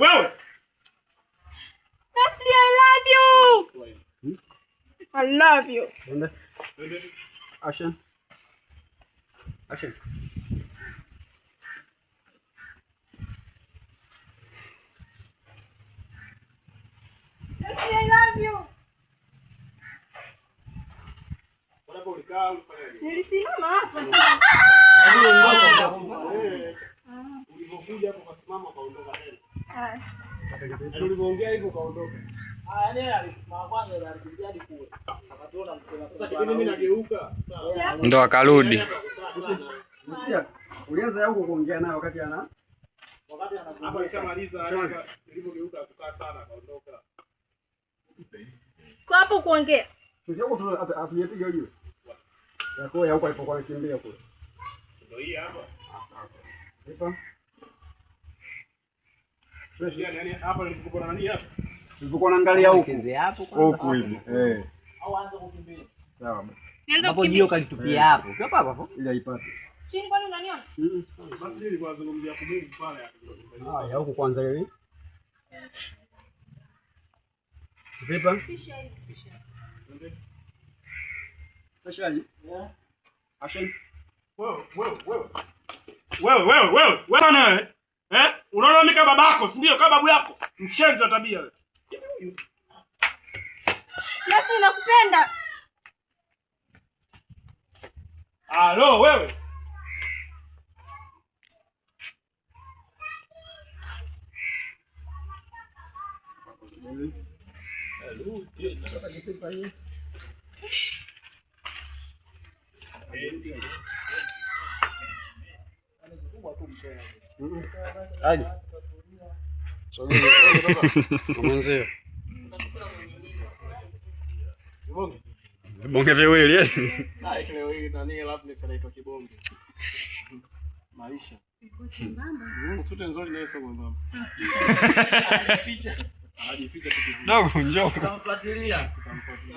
wewe. Nasi, I love you. I love you. Action. Action. Nasi, I love you. Nilisimama hapa. Ulipokuja hapo kasimama kaondoka tena. Ah. Ulipoongea hivyo kaondoka. Sasa mimi nageuka. Ndo akarudi. Ulianza huko kuongea naye wakati hapo alishamaliza nilipogeuka kukaa sana kaondoka. Kwa hapo kuongea. Sio huko tu atuyepiga hiyo. Yako ya huko alipokuwa anakimbia kule. Ndio hii hapa. Hapa. Yaani hapa nilipokuwa nani hapa? Nilipokuwa naangalia huko. Huko hivi. Au anza kukimbia. Sawa basi. Nianza Hapo ndio kalitupia hapo. Kwa hapo. Ili aipate. Chini kwani unaniona? Basi nilikuwa nazungumzia kumungu pale. Ya huko kwanza hivi. Vipa? Pisha hii. Pashaji? Action. Wewe bwana unaona mimi kama babako, si ndio? Kama babu yako. Mshenzi wa tabia wewe. Nasi, nakupenda. Halo wewe. Aje. Sogea. Mwanzo. Bonge viwili eh. Leo hii nani alafu ni sana itoa kibonge. Maisha. Sote nzuri na Yesu mwamba. Anajificha tu. Dogo njoo. Tutamfuatilia.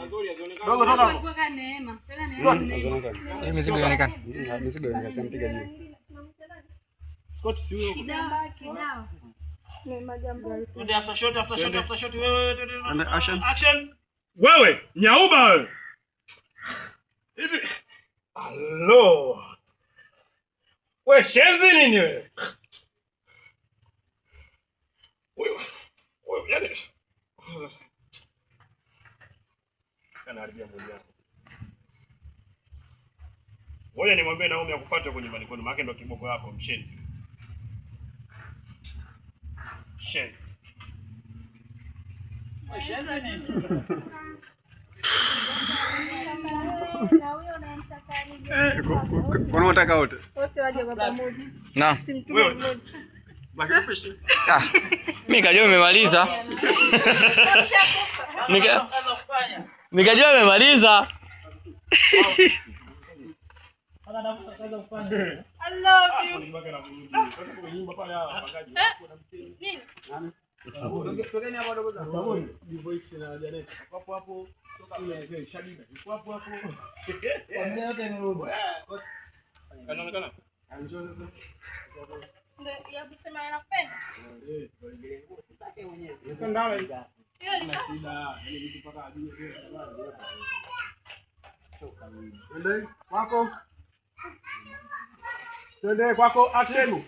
Nzuri azionekana. Dogo toka. Kwa neema. Tena neema. Mizigo inaonekana. Mizigo inaonekana mpiga juu. Scott si huyo. Kidao. Neema jambo. Twende after shot wewe. Action. Wewe, nyauba wewe. Hivi. Allo. Wewe shenzi nini wewe? Wewe yani. Kana haribia mwili wako. Ngoja nimwambie Naomi akufuate kwenye nyumbani kwenu, maana ndo kiboko yako mshenzi. Shenzi. Shenzi nini? Kuna unataka wote? Wote waje kwa pamoja. Na. Wewe. Mimi kajua umemaliza. Nikajua umemaliza. I love you. Nini? Tokeni hapo dogo zangu. Voice na Janet. Hapo toka ile Shadida. Hapo. Kwa yote ni robo. Kanaonekana. Ndio ya kusema yanapenda. Utake mwenyewe. Ndala hii. Hiyo ni Shida, ile vitu paka ajue. Twende kwako. Twende kwako action.